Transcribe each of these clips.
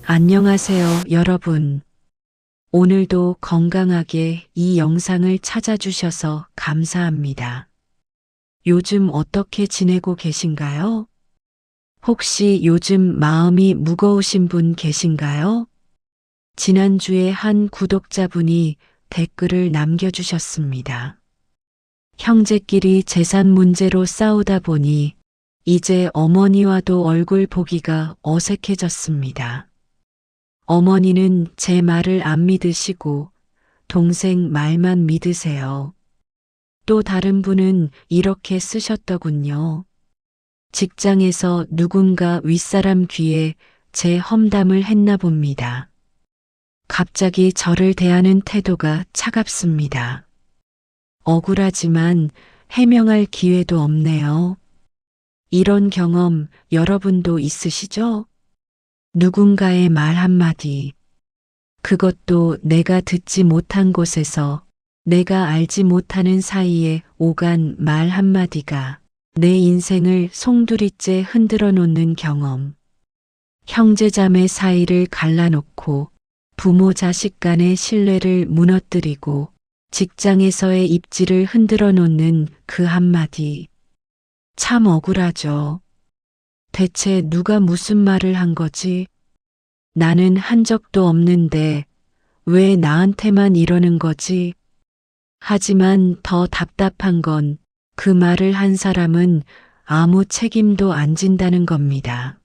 안녕하세요, 여러분. 오늘도 건강하게 이 영상을 찾아주셔서 감사합니다. 요즘 어떻게 지내고 계신가요? 혹시 요즘 마음이 무거우신 분 계신가요? 지난주에 한 구독자분이 댓글을 남겨주셨습니다. 형제끼리 재산 문제로 싸우다 보니 이제 어머니와도 얼굴 보기가 어색해졌습니다. 어머니는 제 말을 안 믿으시고 동생 말만 믿으세요. 또 다른 분은 이렇게 쓰셨더군요. 직장에서 누군가 윗사람 귀에 제 험담을 했나 봅니다. 갑자기 저를 대하는 태도가 차갑습니다. 억울하지만 해명할 기회도 없네요. 이런 경험 여러분도 있으시죠? 누군가의 말 한마디, 그것도 내가 듣지 못한 곳에서 내가 알지 못하는 사이에 오간 말 한마디가 내 인생을 송두리째 흔들어 놓는 경험. 형제자매 사이를 갈라놓고 부모 자식 간의 신뢰를 무너뜨리고 직장에서의 입지를 흔들어 놓는 그 한마디. 참 억울하죠. 대체 누가 무슨 말을 한 거지? 나는 한 적도 없는데 왜 나한테만 이러는 거지? 하지만 더 답답한 건 그 말을 한 사람은 아무 책임도 안 진다는 겁니다.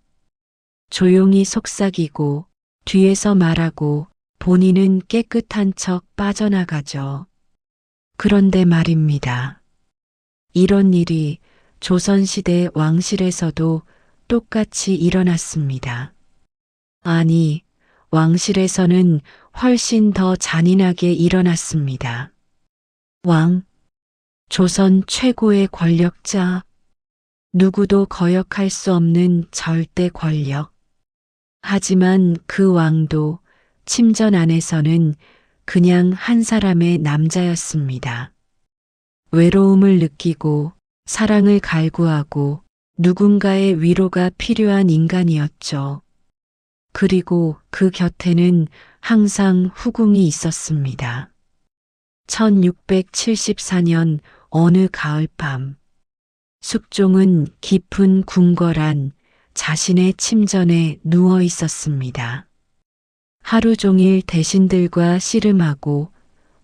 조용히 속삭이고 뒤에서 말하고 본인은 깨끗한 척 빠져나가죠. 그런데 말입니다. 이런 일이 조선시대 왕실에서도 똑같이 일어났습니다. 아니, 왕실에서는 훨씬 더 잔인하게 일어났습니다. 왕, 조선 최고의 권력자, 누구도 거역할 수 없는 절대 권력. 하지만 그 왕도 침전 안에서는 그냥 한 사람의 남자였습니다. 외로움을 느끼고 사랑을 갈구하고 누군가의 위로가 필요한 인간이었죠. 그리고 그 곁에는 항상 후궁이 있었습니다. 1674년 어느 가을밤, 숙종은 깊은 궁궐 안 자신의 침전에 누워 있었습니다. 하루 종일 대신들과 씨름하고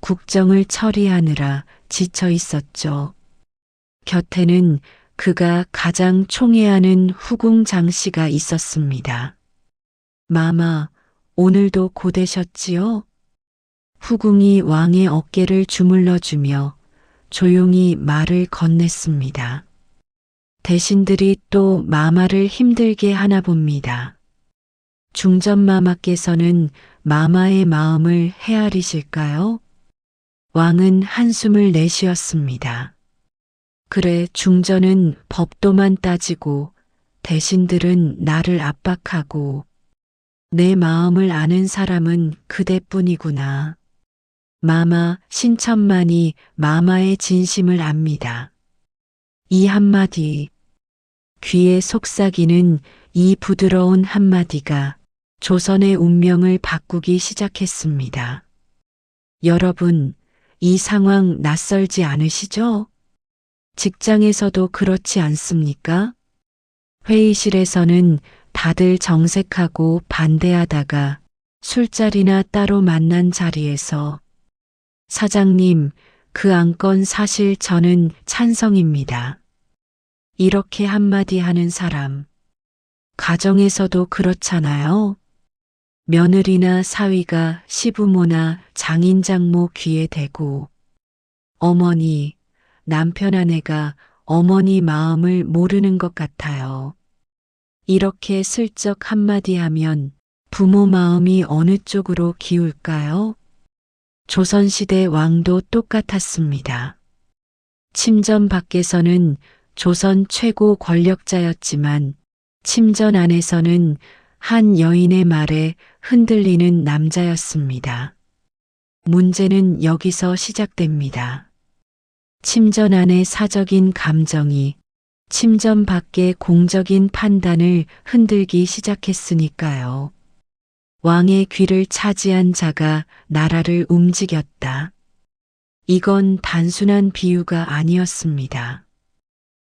국정을 처리하느라 지쳐 있었죠. 곁에는 그가 가장 총애하는 후궁 장씨가 있었습니다. 마마, 오늘도 고되셨지요? 후궁이 왕의 어깨를 주물러주며 조용히 말을 건넸습니다. 대신들이 또 마마를 힘들게 하나 봅니다. 중전마마께서는 마마의 마음을 헤아리실까요? 왕은 한숨을 내쉬었습니다. 그래, 중전은 법도만 따지고 대신들은 나를 압박하고 내 마음을 아는 사람은 그대뿐이구나. 마마 신천만이 마마의 진심을 압니다. 이 한마디, 귀에 속삭이는 이 부드러운 한마디가 조선의 운명을 바꾸기 시작했습니다. 여러분, 이 상황 낯설지 않으시죠? 직장에서도 그렇지 않습니까? 회의실에서는 다들 정색하고 반대하다가 술자리나 따로 만난 자리에서 사장님, 그 안건 사실 저는 찬성입니다. 이렇게 한마디 하는 사람, 가정에서도 그렇잖아요. 며느리나 사위가 시부모나 장인장모 귀에 대고 어머니, 남편 아내가 어머니 마음을 모르는 것 같아요. 이렇게 슬쩍 한마디 하면 부모 마음이 어느 쪽으로 기울까요? 조선시대 왕도 똑같았습니다. 침전 밖에서는 조선 최고 권력자였지만 침전 안에서는 한 여인의 말에 흔들리는 남자였습니다. 문제는 여기서 시작됩니다. 침전 안의 사적인 감정이 침전 밖의 공적인 판단을 흔들기 시작했으니까요. 왕의 귀를 차지한 자가 나라를 움직였다. 이건 단순한 비유가 아니었습니다.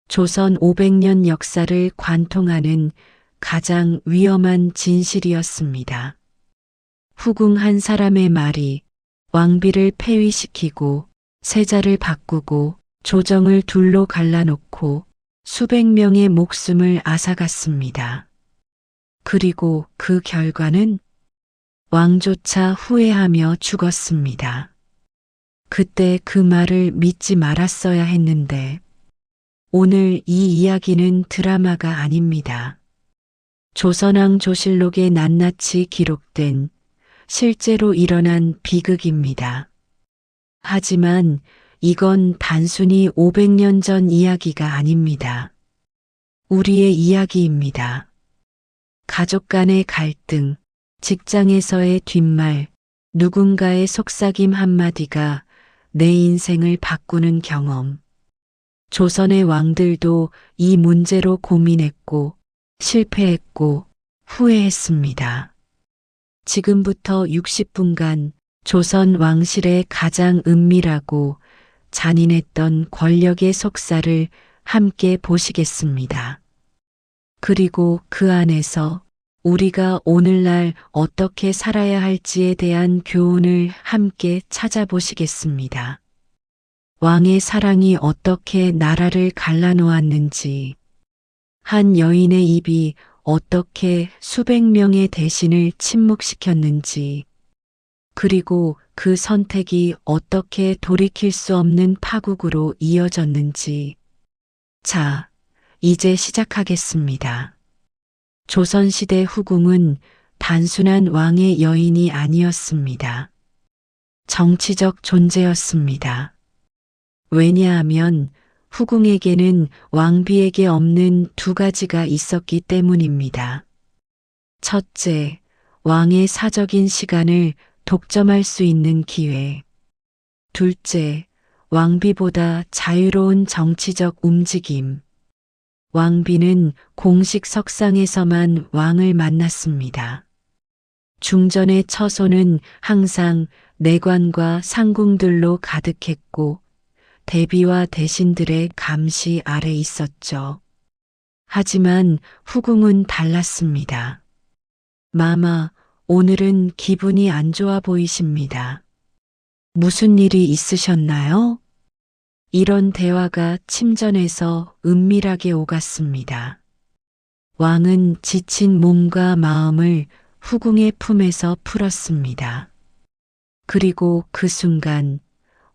조선 500년 역사를 관통하는 가장 위험한 진실이었습니다. 후궁 한 사람의 말이 왕비를 폐위시키고 세자를 바꾸고 조정을 둘로 갈라놓고 수백 명의 목숨을 앗아갔습니다. 그리고 그 결과는 왕조차 후회하며 죽었습니다. 그때 그 말을 믿지 말았어야 했는데 오늘 이 이야기는 드라마가 아닙니다. 조선왕 조실록에 낱낱이 기록된 실제로 일어난 비극입니다. 하지만 이건 단순히 500년 전 이야기가 아닙니다. 우리의 이야기입니다. 가족 간의 갈등, 직장에서의 뒷말, 누군가의 속삭임 한마디가 내 인생을 바꾸는 경험. 조선의 왕들도 이 문제로 고민했고, 실패했고, 후회했습니다. 지금부터 60분간 조선 왕실의 가장 은밀하고 잔인했던 권력의 속살을 함께 보시겠습니다. 그리고 그 안에서 우리가 오늘날 어떻게 살아야 할지에 대한 교훈을 함께 찾아보시겠습니다. 왕의 사랑이 어떻게 나라를 갈라놓았는지, 한 여인의 입이 어떻게 수백 명의 대신을 침묵시켰는지, 그리고 그 선택이 어떻게 돌이킬 수 없는 파국으로 이어졌는지. 자, 이제 시작하겠습니다. 조선시대 후궁은 단순한 왕의 여인이 아니었습니다. 정치적 존재였습니다. 왜냐하면 후궁에게는 왕비에게 없는 두 가지가 있었기 때문입니다. 첫째, 왕의 사적인 시간을 독점할 수 있는 기회. 둘째, 왕비보다 자유로운 정치적 움직임. 왕비는 공식 석상에서만 왕을 만났습니다. 중전의 처소는 항상 내관과 상궁들로 가득했고 대비와 대신들의 감시 아래 있었죠. 하지만 후궁은 달랐습니다. 마마, 오늘은 기분이 안 좋아 보이십니다. 무슨 일이 있으셨나요? 이런 대화가 침전에서 은밀하게 오갔습니다. 왕은 지친 몸과 마음을 후궁의 품에서 풀었습니다. 그리고 그 순간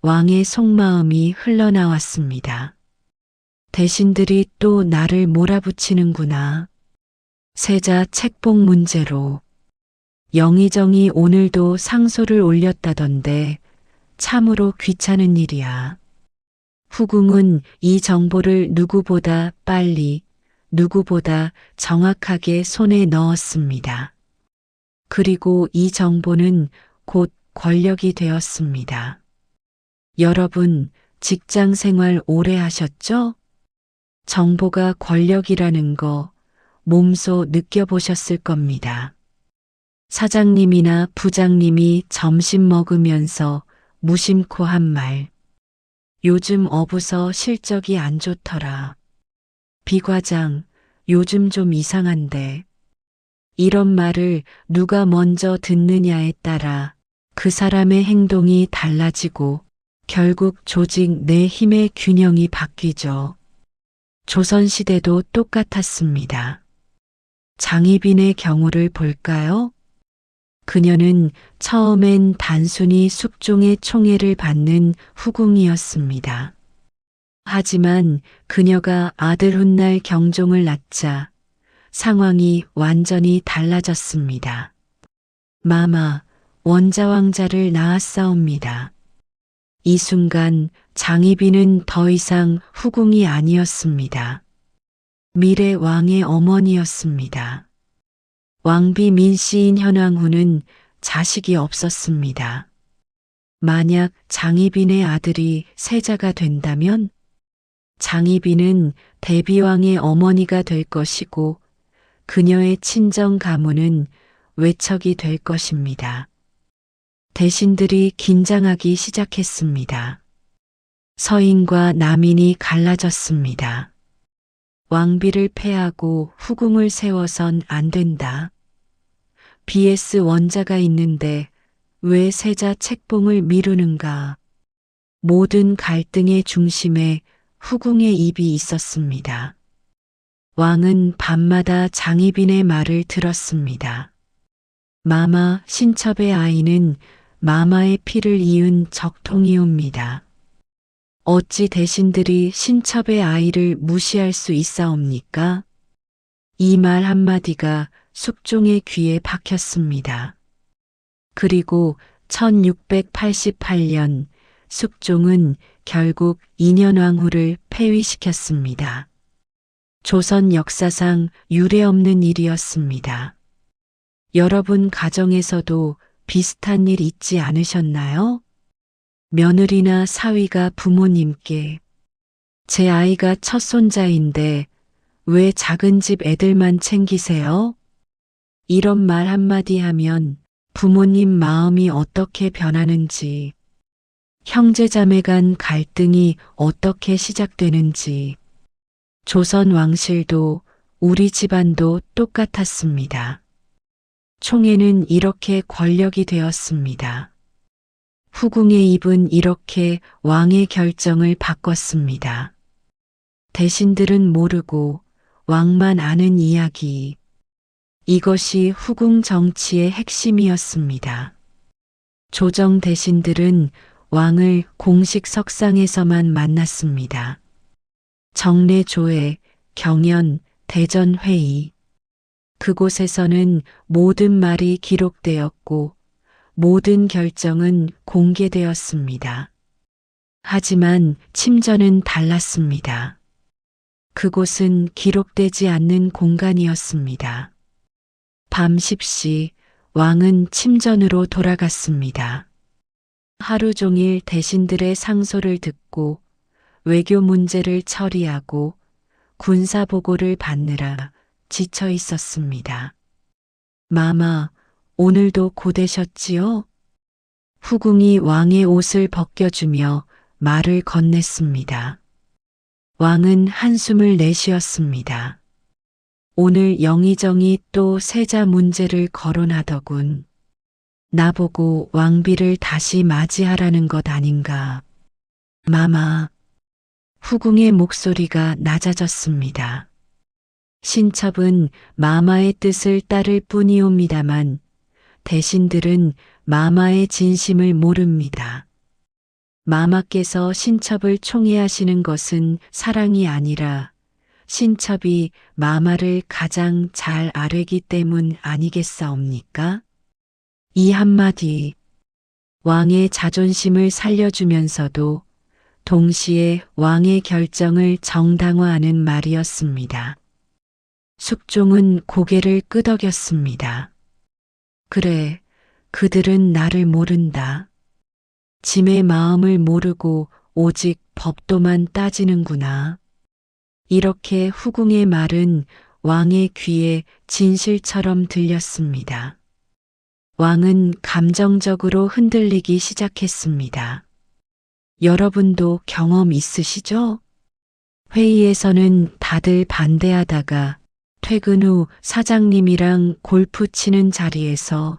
왕의 속마음이 흘러나왔습니다. 대신들이 또 나를 몰아붙이는구나. 세자 책봉 문제로. 영의정이 오늘도 상소를 올렸다던데 참으로 귀찮은 일이야. 후궁은 이 정보를 누구보다 빨리, 누구보다 정확하게 손에 넣었습니다. 그리고 이 정보는 곧 권력이 되었습니다. 여러분, 직장 생활 오래 하셨죠? 정보가 권력이라는 거 몸소 느껴보셨을 겁니다. 사장님이나 부장님이 점심 먹으면서 무심코 한 말. 요즘 어부서 실적이 안 좋더라. 비과장, 요즘 좀 이상한데. 이런 말을 누가 먼저 듣느냐에 따라 그 사람의 행동이 달라지고 결국 조직 내 힘의 균형이 바뀌죠. 조선시대도 똑같았습니다. 장희빈의 경우를 볼까요? 그녀는 처음엔 단순히 숙종의 총애를 받는 후궁이었습니다. 하지만 그녀가 아들 훗날 경종을 낳자 상황이 완전히 달라졌습니다. 마마, 원자왕자를 낳았사옵니다. 이 순간 장희빈은 더 이상 후궁이 아니었습니다. 미래 왕의 어머니였습니다. 왕비 민씨인 현왕후는 자식이 없었습니다. 만약 장희빈의 아들이 세자가 된다면 장희빈은 대비왕의 어머니가 될 것이고 그녀의 친정 가문은 외척이 될 것입니다. 대신들이 긴장하기 시작했습니다. 서인과 남인이 갈라졌습니다. 왕비를 패하고 후궁을 세워선 안 된다. BS 원자가 있는데 왜 세자 책봉을 미루는가. 모든 갈등의 중심에 후궁의 입이 있었습니다. 왕은 밤마다 장희빈의 말을 들었습니다. 마마 신첩의 아이는 마마의 피를 이은 적통이옵니다. 어찌 대신들이 신첩의 아이를 무시할 수 있사옵니까? 이 말 한마디가 숙종의 귀에 박혔습니다. 그리고 1688년 숙종은 결국 인현왕후를 폐위시켰습니다. 조선 역사상 유례없는 일이었습니다. 여러분 가정에서도 비슷한 일 있지 않으셨나요? 며느리나 사위가 부모님께 제 아이가 첫 손자인데 왜 작은 집 애들만 챙기세요? 이런 말 한마디 하면 부모님 마음이 어떻게 변하는지, 형제자매 간 갈등이 어떻게 시작되는지, 조선 왕실도 우리 집안도 똑같았습니다. 총에는 이렇게 권력이 되었습니다. 후궁의 입은 이렇게 왕의 결정을 바꿨습니다. 대신들은 모르고 왕만 아는 이야기. 이것이 후궁 정치의 핵심이었습니다. 조정 대신들은 왕을 공식 석상에서만 만났습니다. 정례 조회, 경연, 대전 회의. 그곳에서는 모든 말이 기록되었고 모든 결정은 공개되었습니다. 하지만 침전은 달랐습니다. 그곳은 기록되지 않는 공간이었습니다. 밤 10시 왕은 침전으로 돌아갔습니다. 하루 종일 대신들의 상소를 듣고 외교 문제를 처리하고 군사 보고를 받느라 지쳐 있었습니다. 마마, 오늘도 고되셨지요? 후궁이 왕의 옷을 벗겨주며 말을 건넸습니다. 왕은 한숨을 내쉬었습니다. 오늘 영의정이 또 세자 문제를 거론하더군. 나보고 왕비를 다시 맞이하라는 것 아닌가. 마마. 후궁의 목소리가 낮아졌습니다. 신첩은 마마의 뜻을 따를 뿐이옵니다만 대신들은 마마의 진심을 모릅니다. 마마께서 신첩을 총애하시는 것은 사랑이 아니라 신첩이 마마를 가장 잘 아뢰기 때문 아니겠사옵니까? 이 한마디, 왕의 자존심을 살려주면서도 동시에 왕의 결정을 정당화하는 말이었습니다. 숙종은 고개를 끄덕였습니다. 그래, 그들은 나를 모른다. 짐의 마음을 모르고 오직 법도만 따지는구나. 이렇게 후궁의 말은 왕의 귀에 진실처럼 들렸습니다. 왕은 감정적으로 흔들리기 시작했습니다. 여러분도 경험 있으시죠? 회의에서는 다들 반대하다가 퇴근 후 사장님이랑 골프 치는 자리에서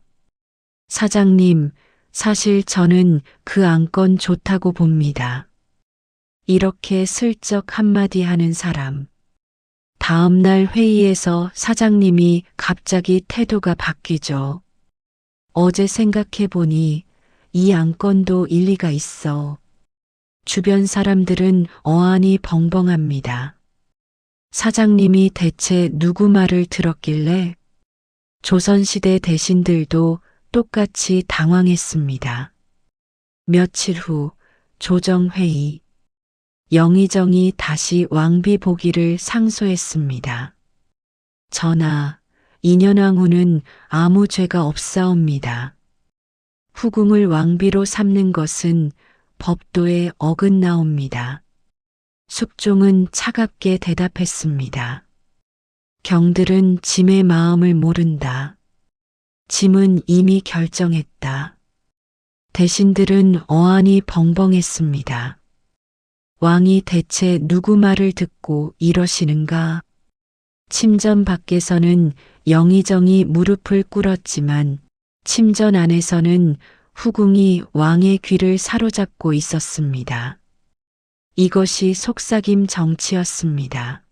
사장님, 사실 저는 그 안건 좋다고 봅니다. 이렇게 슬쩍 한마디 하는 사람. 다음 날 회의에서 사장님이 갑자기 태도가 바뀌죠. 어제 생각해 보니 이 안건도 일리가 있어. 주변 사람들은 어안이 벙벙합니다. 사장님이 대체 누구 말을 들었길래? 조선시대 대신들도 똑같이 당황했습니다. 며칠 후 조정회의. 영의정이 다시 왕비 보기를 상소했습니다. 전하, 인현왕후는 아무 죄가 없사옵니다. 후궁을 왕비로 삼는 것은 법도에 어긋나옵니다. 숙종은 차갑게 대답했습니다. 경들은 짐의 마음을 모른다. 짐은 이미 결정했다. 대신들은 어안이 벙벙했습니다. 왕이 대체 누구 말을 듣고 이러시는가? 침전 밖에서는 영의정이 무릎을 꿇었지만 침전 안에서는 후궁이 왕의 귀를 사로잡고 있었습니다. 이것이 속삭임 정치였습니다.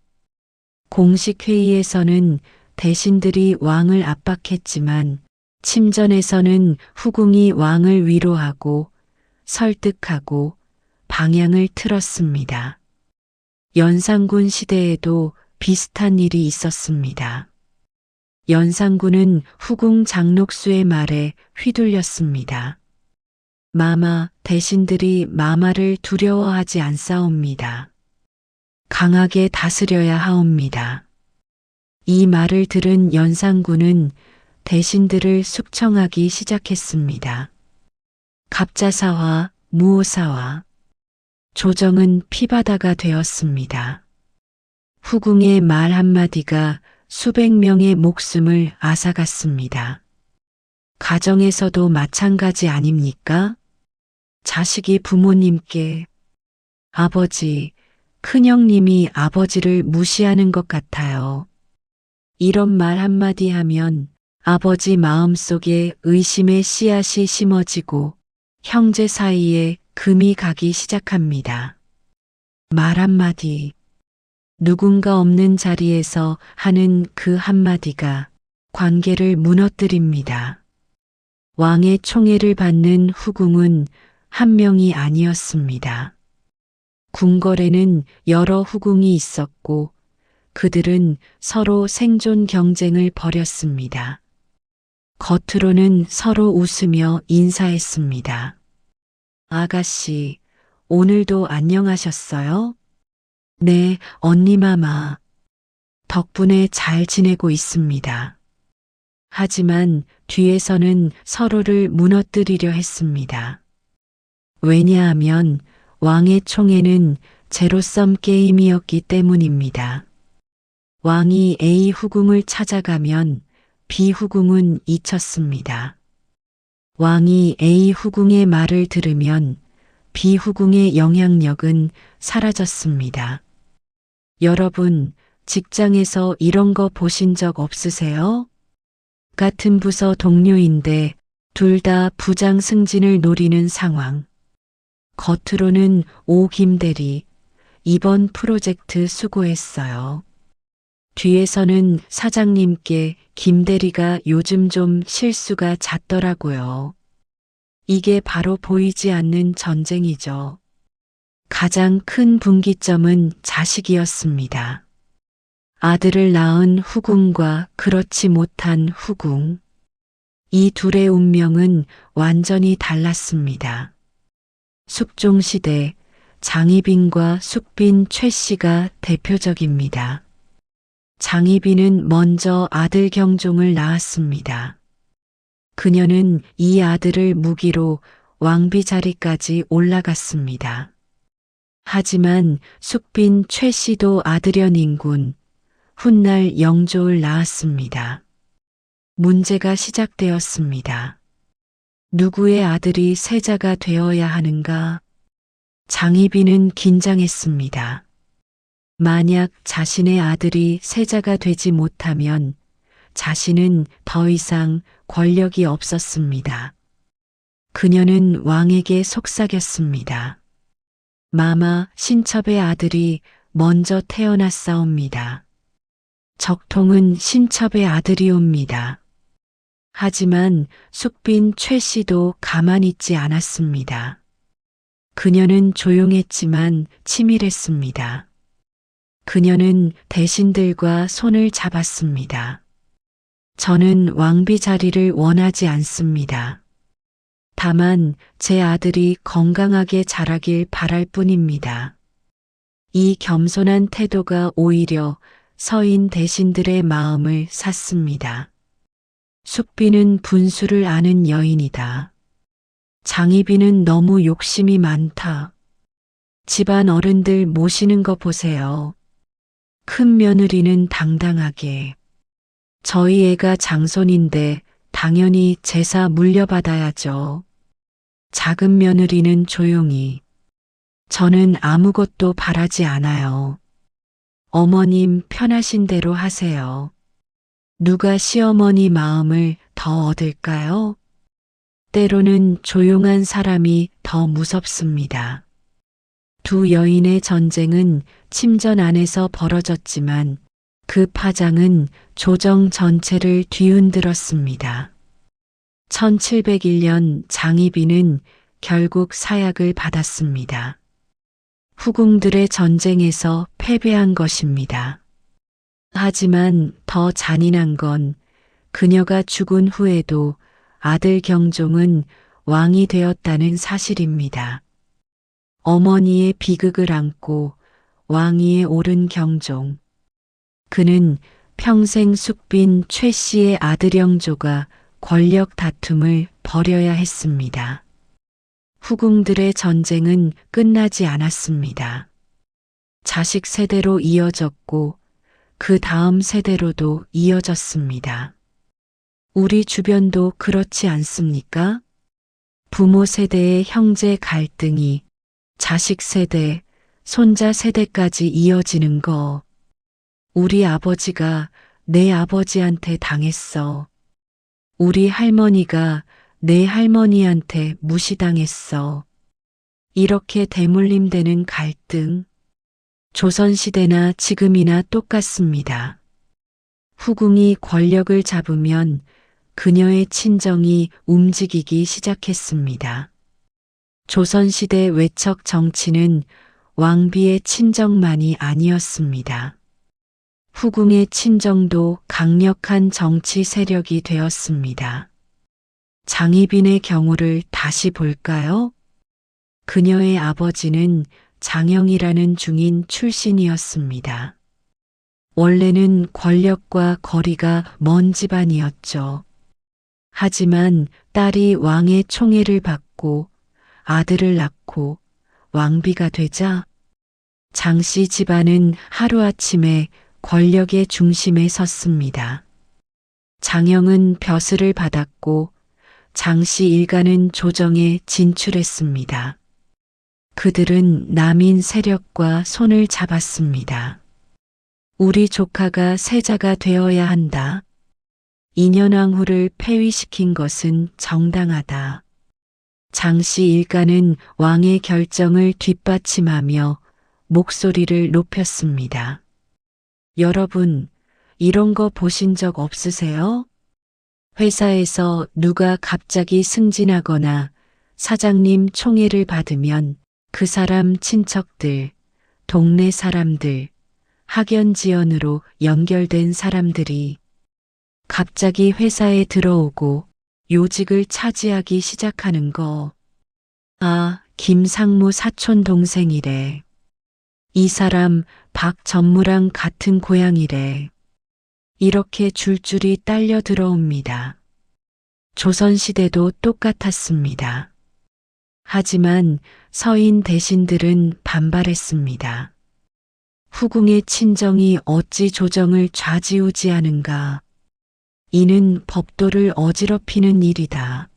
공식 회의에서는 대신들이 왕을 압박했지만 침전에서는 후궁이 왕을 위로하고 설득하고 방향을 틀었습니다. 연산군 시대에도 비슷한 일이 있었습니다. 연산군은 후궁 장록수의 말에 휘둘렸습니다. 마마, 대신들이 마마를 두려워하지 않사옵니다. 강하게 다스려야 하옵니다. 이 말을 들은 연산군은 대신들을 숙청하기 시작했습니다. 갑자사와 무오사와 조정은 피바다가 되었습니다. 후궁의 말 한마디가 수백 명의 목숨을 앗아갔습니다. 가정에서도 마찬가지 아닙니까? 자식이 부모님께 아버지, 큰형님이 아버지를 무시하는 것 같아요. 이런 말 한마디 하면 아버지 마음속에 의심의 씨앗이 심어지고 형제 사이에 금이 가기 시작합니다. 말 한마디, 누군가 없는 자리에서 하는 그 한마디가 관계를 무너뜨립니다. 왕의 총애를 받는 후궁은 한 명이 아니었습니다. 궁궐에는 여러 후궁이 있었고 그들은 서로 생존 경쟁을 벌였습니다. 겉으로는 서로 웃으며 인사했습니다. 아가씨, 오늘도 안녕하셨어요? 네, 언니 마마. 덕분에 잘 지내고 있습니다. 하지만 뒤에서는 서로를 무너뜨리려 했습니다. 왜냐하면 왕의 총애는 제로섬 게임이었기 때문입니다. 왕이 A 후궁을 찾아가면 B 후궁은 잊혔습니다. 왕이 A 후궁의 말을 들으면 B 후궁의 영향력은 사라졌습니다. 여러분, 직장에서 이런 거 보신 적 없으세요? 같은 부서 동료인데 둘 다 부장 승진을 노리는 상황. 겉으로는 오 김대리, 이번 프로젝트 수고했어요. 뒤에서는 사장님께 김대리가 요즘 좀 실수가 잦더라고요. 이게 바로 보이지 않는 전쟁이죠. 가장 큰 분기점은 자식이었습니다. 아들을 낳은 후궁과 그렇지 못한 후궁. 이 둘의 운명은 완전히 달랐습니다. 숙종시대 장희빈과 숙빈 최 씨가 대표적입니다. 장희빈은 먼저 아들 경종을 낳았습니다. 그녀는 이 아들을 무기로 왕비 자리까지 올라갔습니다. 하지만 숙빈 최 씨도 아들여 nin군, 훗날 영조를 낳았습니다. 문제가 시작되었습니다. 누구의 아들이 세자가 되어야 하는가? 장희빈은 긴장했습니다. 만약 자신의 아들이 세자가 되지 못하면 자신은 더 이상 권력이 없었습니다. 그녀는 왕에게 속삭였습니다. 마마, 신첩의 아들이 먼저 태어났사옵니다. 적통은 신첩의 아들이옵니다. 하지만 숙빈 최 씨도 가만히 있지 않았습니다. 그녀는 조용했지만 치밀했습니다. 그녀는 대신들과 손을 잡았습니다. 저는 왕비 자리를 원하지 않습니다. 다만 제 아들이 건강하게 자라길 바랄 뿐입니다. 이 겸손한 태도가 오히려 서인 대신들의 마음을 샀습니다. 숙비는 분수를 아는 여인이다. 장희빈은 너무 욕심이 많다. 집안 어른들 모시는 거 보세요. 큰 며느리는 당당하게. 저희 애가 장손인데 당연히 제사 물려받아야죠. 작은 며느리는 조용히. 저는 아무것도 바라지 않아요. 어머님 편하신 대로 하세요. 누가 시어머니 마음을 더 얻을까요? 때로는 조용한 사람이 더 무섭습니다. 두 여인의 전쟁은 침전 안에서 벌어졌지만 그 파장은 조정 전체를 뒤흔들었습니다. 1701년 장희빈은 결국 사약을 받았습니다. 후궁들의 전쟁에서 패배한 것입니다. 하지만 더 잔인한 건 그녀가 죽은 후에도 아들 경종은 왕이 되었다는 사실입니다. 어머니의 비극을 안고 왕위에 오른 경종. 그는 평생 숙빈 최 씨의 아들 영조가 권력 다툼을 벌여야 했습니다. 후궁들의 전쟁은 끝나지 않았습니다. 자식 세대로 이어졌고 그 다음 세대로도 이어졌습니다. 우리 주변도 그렇지 않습니까? 부모 세대의 형제 갈등이 자식 세대, 손자 세대까지 이어지는 거. 우리 아버지가 내 아버지한테 당했어. 우리 할머니가 내 할머니한테 무시당했어. 이렇게 대물림되는 갈등. 조선시대나 지금이나 똑같습니다. 후궁이 권력을 잡으면 그녀의 친정이 움직이기 시작했습니다. 조선시대 외척 정치는 왕비의 친정만이 아니었습니다. 후궁의 친정도 강력한 정치 세력이 되었습니다. 장희빈의 경우를 다시 볼까요? 그녀의 아버지는 장영이라는 중인 출신이었습니다. 원래는 권력과 거리가 먼 집안이었죠. 하지만 딸이 왕의 총애를 받고 아들을 낳고 왕비가 되자 장씨 집안은 하루아침에 권력의 중심에 섰습니다. 장영은 벼슬을 받았고 장씨 일가는 조정에 진출했습니다. 그들은 남인 세력과 손을 잡았습니다. 우리 조카가 세자가 되어야 한다. 인현왕후를 폐위시킨 것은 정당하다. 장씨 일가는 왕의 결정을 뒷받침하며 목소리를 높였습니다. 여러분, 이런 거 보신 적 없으세요? 회사에서 누가 갑자기 승진하거나 사장님 총애를 받으면 그 사람 친척들, 동네 사람들, 학연지연으로 연결된 사람들이 갑자기 회사에 들어오고 요직을 차지하기 시작하는 거. 아, 김상무 사촌 동생이래. 이 사람 박전무랑 같은 고향이래. 이렇게 줄줄이 딸려 들어옵니다. 조선시대도 똑같았습니다. 하지만 서인 대신들은 반발했습니다. 후궁의 친정이 어찌 조정을 좌지우지하는가. 이는 법도를 어지럽히는 일이다.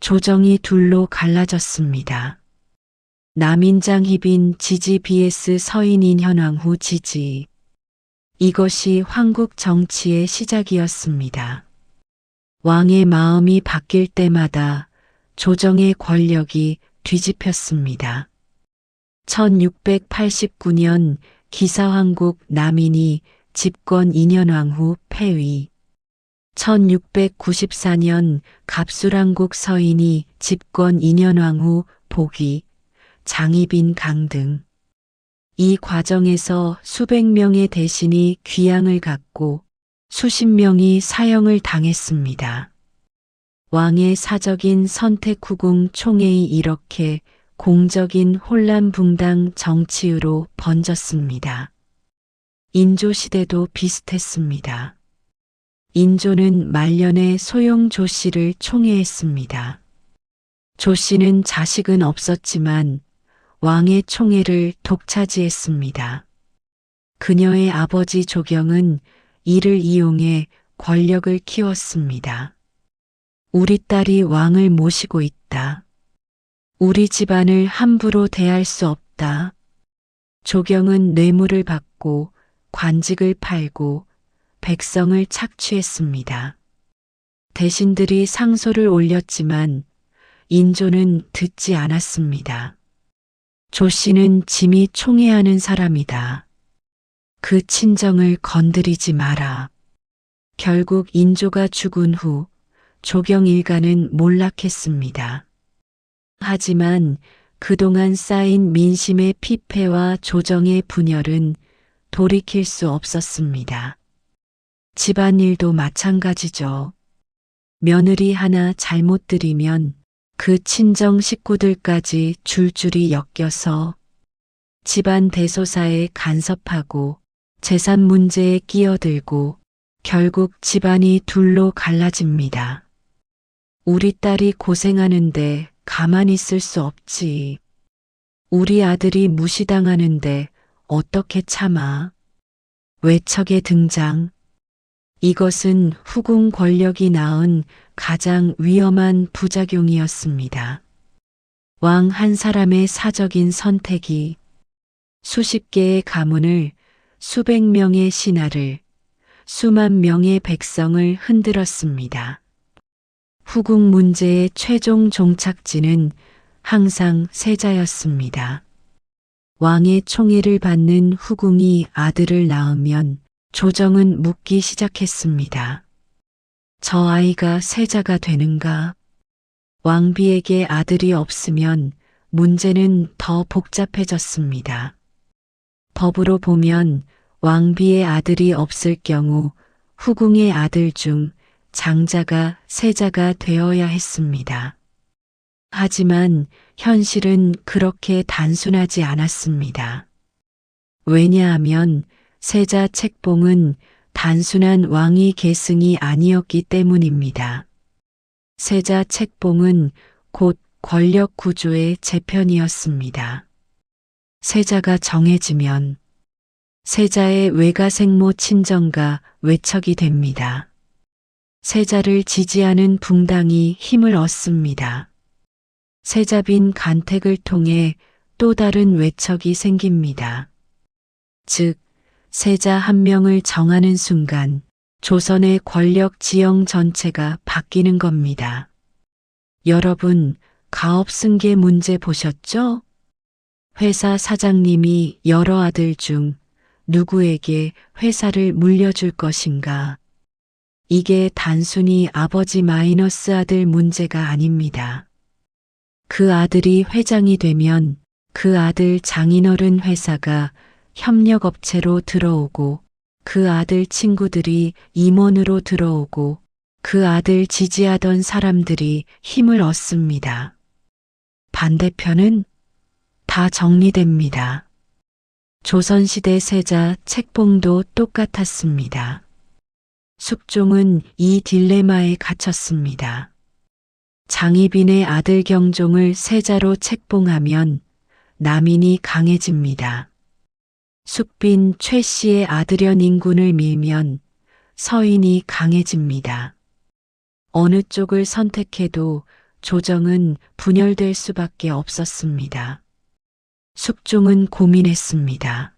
조정이 둘로 갈라졌습니다. 남인장 희빈 지지 vs 서인 인현왕후 지지. 이것이 황국 정치의 시작이었습니다. 왕의 마음이 바뀔 때마다 조정의 권력이 뒤집혔습니다. 1689년 기사황국 남인이 집권 인현왕후 폐위. 1694년 갑술왕국 서인이 집권 인현왕후 복위, 장희빈 강등. 이 과정에서 수백 명의 대신이 귀양을 갖고 수십 명이 사형을 당했습니다. 왕의 사적인 선택 후궁 총애이 이렇게 공적인 혼란붕당 정치로 번졌습니다. 인조시대도 비슷했습니다. 인조는 말년에 소용 조씨를 총애했습니다. 조씨는 자식은 없었지만 왕의 총애를 독차지했습니다. 그녀의 아버지 조경은 이를 이용해 권력을 키웠습니다. 우리 딸이 왕을 모시고 있다. 우리 집안을 함부로 대할 수 없다. 조경은 뇌물을 받고 관직을 팔고 백성을 착취했습니다. 대신들이 상소를 올렸지만 인조는 듣지 않았습니다. 조 씨는 짐이 총애하는 사람이다. 그 친정을 건드리지 마라. 결국 인조가 죽은 후 조경 일가는 몰락했습니다. 하지만 그동안 쌓인 민심의 피폐와 조정의 분열은 돌이킬 수 없었습니다. 집안일도 마찬가지죠. 며느리 하나 잘못 들이면 그 친정 식구들까지 줄줄이 엮여서 집안 대소사에 간섭하고 재산 문제에 끼어들고 결국 집안이 둘로 갈라집니다. 우리 딸이 고생하는데 가만히 있을 수 없지. 우리 아들이 무시당하는데 어떻게 참아. 외척의 등장. 이것은 후궁 권력이 낳은 가장 위험한 부작용이었습니다. 왕 한 사람의 사적인 선택이 수십 개의 가문을, 수백 명의 신하를, 수만 명의 백성을 흔들었습니다. 후궁 문제의 최종 종착지는 항상 세자였습니다. 왕의 총애를 받는 후궁이 아들을 낳으면 조정은 묻기 시작했습니다. 저 아이가 세자가 되는가? 왕비에게 아들이 없으면 문제는 더 복잡해졌습니다. 법으로 보면 왕비의 아들이 없을 경우 후궁의 아들 중 장자가 세자가 되어야 했습니다. 하지만 현실은 그렇게 단순하지 않았습니다. 왜냐하면 세자 책봉은 단순한 왕위 계승이 아니었기 때문입니다. 세자 책봉은 곧 권력 구조의 재편이었습니다. 세자가 정해지면 세자의 외가생모 친정가 외척이 됩니다. 세자를 지지하는 붕당이 힘을 얻습니다. 세자빈 간택을 통해 또 다른 외척이 생깁니다. 즉, 세자 한 명을 정하는 순간 조선의 권력 지형 전체가 바뀌는 겁니다. 여러분, 가업 승계 문제 보셨죠? 회사 사장님이 여러 아들 중 누구에게 회사를 물려줄 것인가? 이게 단순히 아버지 마이너스 아들 문제가 아닙니다. 그 아들이 회장이 되면 그 아들 장인어른 회사가 협력업체로 들어오고 그 아들 친구들이 임원으로 들어오고 그 아들 지지하던 사람들이 힘을 얻습니다. 반대편은 다 정리됩니다. 조선시대 세자 책봉도 똑같았습니다. 숙종은 이 딜레마에 갇혔습니다. 장희빈의 아들 경종을 세자로 책봉하면 남인이 강해집니다. 숙빈 최 씨의 아들연 인군을 밀면 서인이 강해집니다. 어느 쪽을 선택해도 조정은 분열될 수밖에 없었습니다. 숙종은 고민했습니다.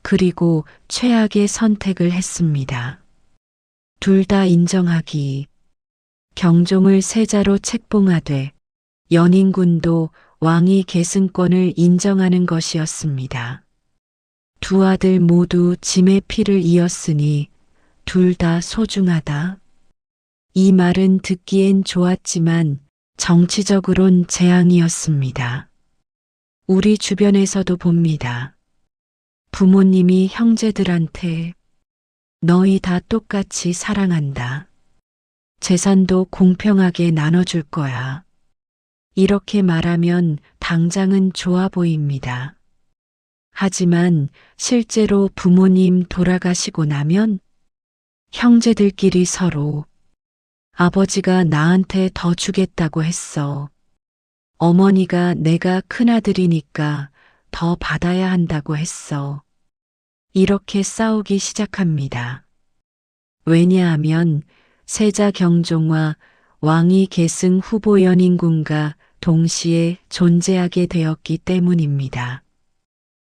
그리고 최악의 선택을 했습니다. 둘 다 인정하기. 경종을 세자로 책봉하되 연인군도 왕위 계승권을 인정하는 것이었습니다. 두 아들 모두 짐의 피를 이었으니 둘 다 소중하다. 이 말은 듣기엔 좋았지만 정치적으론 재앙이었습니다. 우리 주변에서도 봅니다. 부모님이 형제들한테 너희 다 똑같이 사랑한다. 재산도 공평하게 나눠줄 거야. 이렇게 말하면 당장은 좋아 보입니다. 하지만 실제로 부모님 돌아가시고 나면 형제들끼리 서로 아버지가 나한테 더 주겠다고 했어. 어머니가 내가 큰아들이니까 더 받아야 한다고 했어. 이렇게 싸우기 시작합니다. 왜냐하면 세자 경종과 왕이 계승 후보 연인군과 동시에 존재하게 되었기 때문입니다.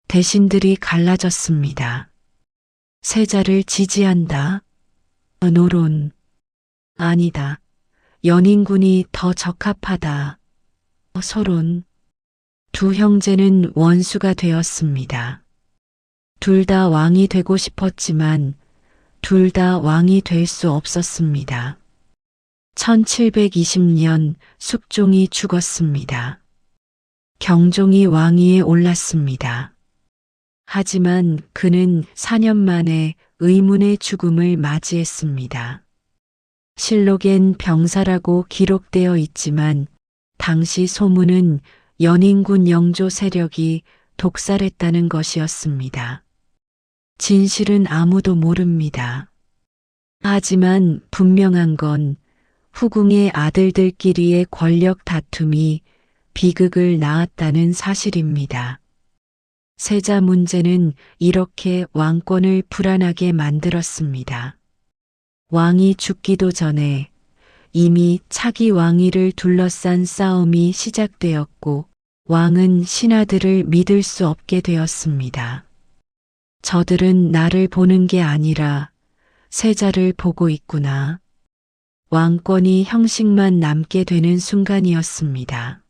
대신들이 갈라졌습니다. 세자를 지지한다. 노론. 아니다. 연인군이 더 적합하다. 서론. 두 형제는 원수가 되었습니다. 둘 다 왕이 되고 싶었지만 둘 다 왕이 될 수 없었습니다. 1720년 숙종이 죽었습니다. 경종이 왕위에 올랐습니다. 하지만 그는 4년 만에 의문의 죽음을 맞이했습니다. 실록엔 병사라고 기록되어 있지만 당시 소문은 연인군 영조 세력이 독살했다는 것이었습니다. 진실은 아무도 모릅니다. 하지만 분명한 건 후궁의 아들들끼리의 권력 다툼이 비극을 낳았다는 사실입니다. 세자 문제는 이렇게 왕권을 불안하게 만들었습니다. 왕이 죽기도 전에 이미 차기 왕위를 둘러싼 싸움이 시작되었고 왕은 신하들을 믿을 수 없게 되었습니다. 저들은 나를 보는 게 아니라 세자를 보고 있구나. 왕권이 형식만 남게 되는 순간이었습니다.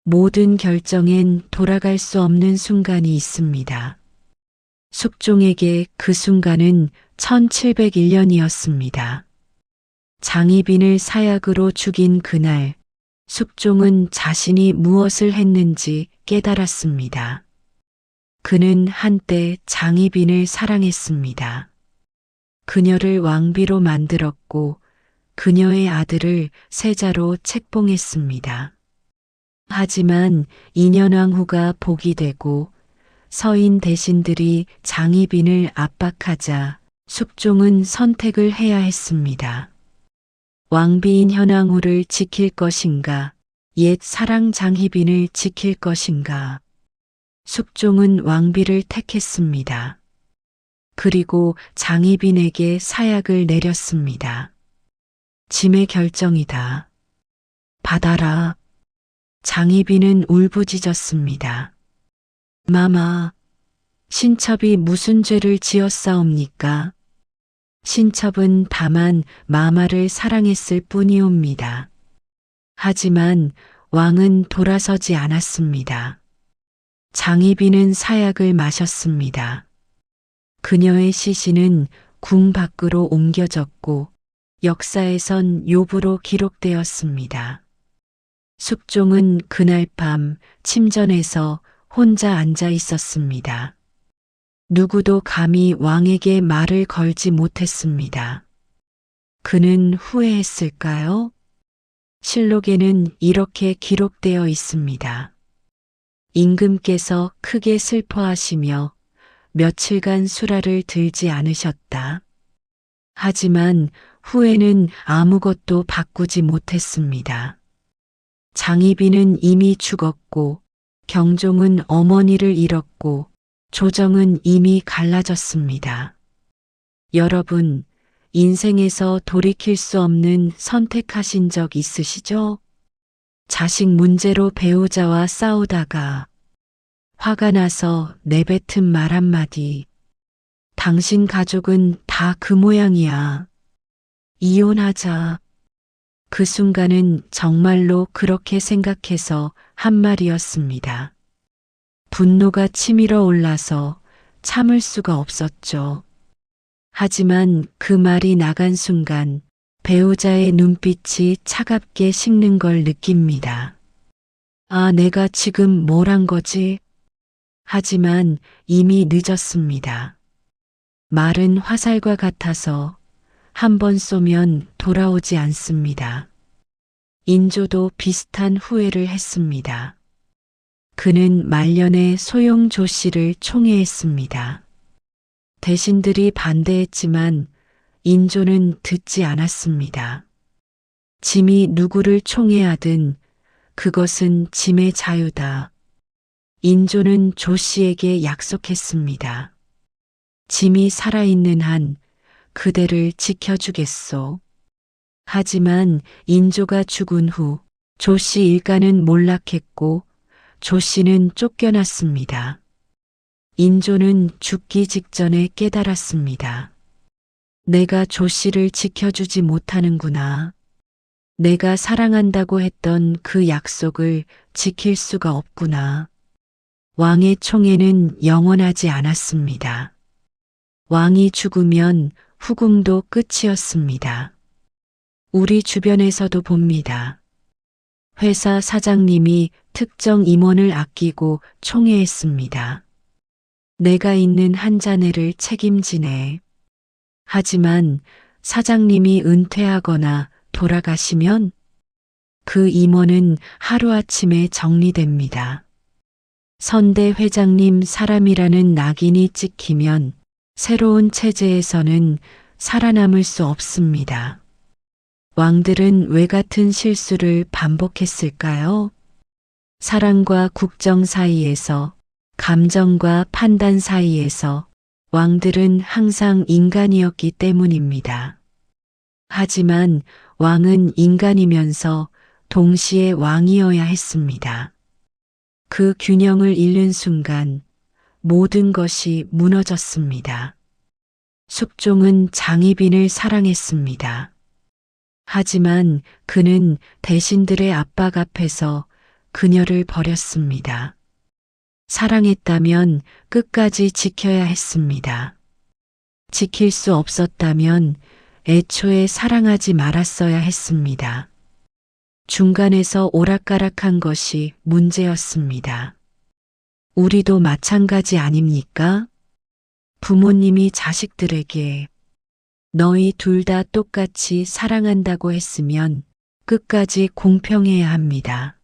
모든 결정엔 돌아갈 수 없는 순간이 있습니다. 숙종에게 그 순간은 1701년이었습니다. 장희빈을 사약으로 죽인 그날, 숙종은 자신이 무엇을 했는지 깨달았습니다. 그는 한때 장희빈을 사랑했습니다. 그녀를 왕비로 만들었고 그녀의 아들을 세자로 책봉했습니다. 하지만 인현왕후가 복이 되고 서인 대신들이 장희빈을 압박하자 숙종은 선택을 해야 했습니다. 왕비인 현왕후를 지킬 것인가, 옛 사랑 장희빈을 지킬 것인가. 숙종은 왕비를 택했습니다. 그리고 장희빈에게 사약을 내렸습니다. 짐의 결정이다. 받아라. 장희빈은 울부짖었습니다. 마마, 신첩이 무슨 죄를 지었사옵니까? 신첩은 다만 마마를 사랑했을 뿐이옵니다. 하지만 왕은 돌아서지 않았습니다. 장희빈은 사약을 마셨습니다. 그녀의 시신은 궁 밖으로 옮겨졌고 역사에선 욥으로 기록되었습니다. 숙종은 그날 밤 침전에서 혼자 앉아 있었습니다. 누구도 감히 왕에게 말을 걸지 못했습니다. 그는 후회했을까요? 실록에는 이렇게 기록되어 있습니다. 임금께서 크게 슬퍼하시며 며칠간 수라를 들지 않으셨다. 하지만 후에는 아무것도 바꾸지 못했습니다. 장희빈은 이미 죽었고 경종은 어머니를 잃었고 조정은 이미 갈라졌습니다. 여러분, 인생에서 돌이킬 수 없는 선택하신 적 있으시죠? 자식 문제로 배우자와 싸우다가 화가 나서 내뱉은 말 한마디. 당신 가족은 다 그 모양이야. 이혼하자. 그 순간은 정말로 그렇게 생각해서 한 말이었습니다. 분노가 치밀어 올라서 참을 수가 없었죠. 하지만 그 말이 나간 순간 배우자의 눈빛이 차갑게 식는 걸 느낍니다. 아, 내가 지금 뭘 한 거지? 하지만 이미 늦었습니다. 말은 화살과 같아서 한 번 쏘면 돌아오지 않습니다. 인조도 비슷한 후회를 했습니다. 그는 말년에 소용 조씨를 총애했습니다. 대신들이 반대했지만 인조는 듣지 않았습니다. 짐이 누구를 총애하든 그것은 짐의 자유다. 인조는 조씨에게 약속했습니다. 짐이 살아있는 한 그대를 지켜주겠소. 하지만 인조가 죽은 후 조 씨 일가는 몰락했고 조 씨는 쫓겨났습니다. 인조는 죽기 직전에 깨달았습니다. 내가 조 씨를 지켜주지 못하는구나. 내가 사랑한다고 했던 그 약속을 지킬 수가 없구나. 왕의 총애는 영원하지 않았습니다. 왕이 죽으면 후궁도 끝이었습니다. 우리 주변에서도 봅니다. 회사 사장님이 특정 임원을 아끼고 총애했습니다. 내가 있는 한 자네를 책임지네. 하지만 사장님이 은퇴하거나 돌아가시면 그 임원은 하루아침에 정리됩니다. 선대 회장님 사람이라는 낙인이 찍히면 새로운 체제에서는 살아남을 수 없습니다. 왕들은 왜 같은 실수를 반복했을까요? 사랑과 국정 사이에서, 감정과 판단 사이에서 왕들은 항상 인간이었기 때문입니다. 하지만 왕은 인간이면서 동시에 왕이어야 했습니다. 그 균형을 잃는 순간 모든 것이 무너졌습니다. 숙종은 장희빈을 사랑했습니다. 하지만 그는 대신들의 압박 앞에서 그녀를 버렸습니다. 사랑했다면 끝까지 지켜야 했습니다. 지킬 수 없었다면 애초에 사랑하지 말았어야 했습니다. 중간에서 오락가락한 것이 문제였습니다. 우리도 마찬가지 아닙니까? 부모님이 자식들에게 너희 둘 다 똑같이 사랑한다고 했으면 끝까지 공평해야 합니다.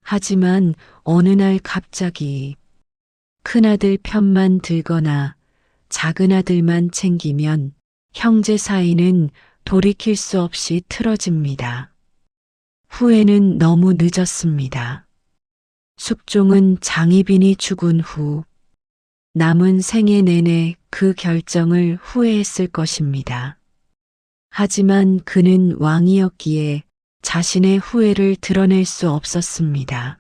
하지만 어느 날 갑자기 큰아들 편만 들거나 작은아들만 챙기면 형제 사이는 돌이킬 수 없이 틀어집니다. 후회는 너무 늦었습니다. 숙종은 장희빈이 죽은 후 남은 생애 내내 그 결정을 후회했을 것입니다. 하지만 그는 왕이었기에 자신의 후회를 드러낼 수 없었습니다.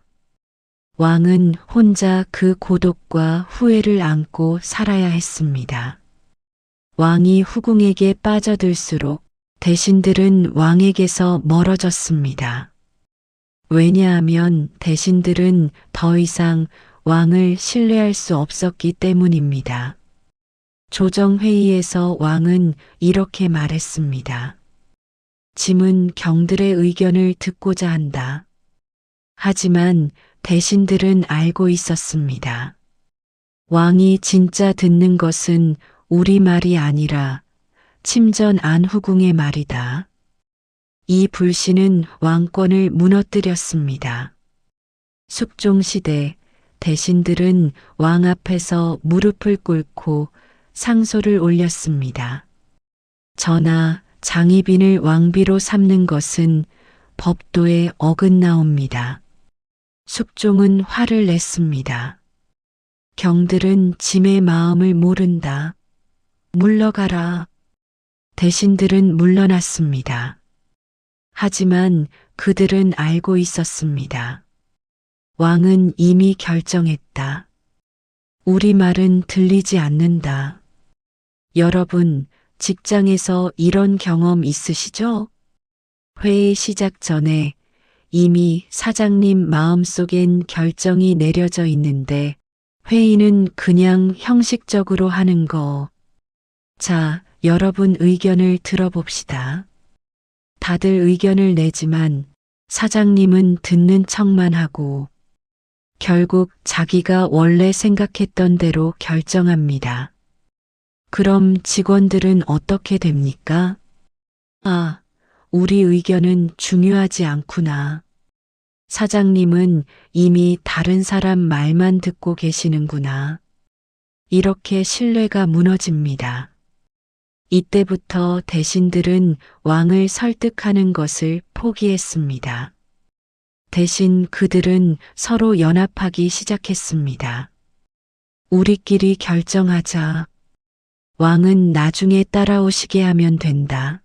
왕은 혼자 그 고독과 후회를 안고 살아야 했습니다. 왕이 후궁에게 빠져들수록 대신들은 왕에게서 멀어졌습니다. 왜냐하면 대신들은 더 이상 왕을 신뢰할 수 없었기 때문입니다. 조정회의에서 왕은 이렇게 말했습니다. 짐은 경들의 의견을 듣고자 한다. 하지만 대신들은 알고 있었습니다. 왕이 진짜 듣는 것은 우리 말이 아니라 침전 안후궁의 말이다. 이 불신은 왕권을 무너뜨렸습니다. 숙종시대 대신들은 왕 앞에서 무릎을 꿇고 상소를 올렸습니다. 전하, 장희빈을 왕비로 삼는 것은 법도에 어긋나옵니다. 숙종은 화를 냈습니다. 경들은 짐의 마음을 모른다. 물러가라. 대신들은 물러났습니다. 하지만 그들은 알고 있었습니다. 왕은 이미 결정했다. 우리 말은 들리지 않는다. 여러분, 직장에서 이런 경험 있으시죠? 회의 시작 전에 이미 사장님 마음속엔 결정이 내려져 있는데 회의는 그냥 형식적으로 하는 거. 자, 여러분 의견을 들어봅시다. 다들 의견을 내지만 사장님은 듣는 척만 하고 결국 자기가 원래 생각했던 대로 결정합니다. 그럼 직원들은 어떻게 됩니까? 아, 우리 의견은 중요하지 않구나. 사장님은 이미 다른 사람 말만 듣고 계시는구나. 이렇게 신뢰가 무너집니다. 이때부터 대신들은 왕을 설득하는 것을 포기했습니다. 대신 그들은 서로 연합하기 시작했습니다. 우리끼리 결정하자. 왕은 나중에 따라오시게 하면 된다.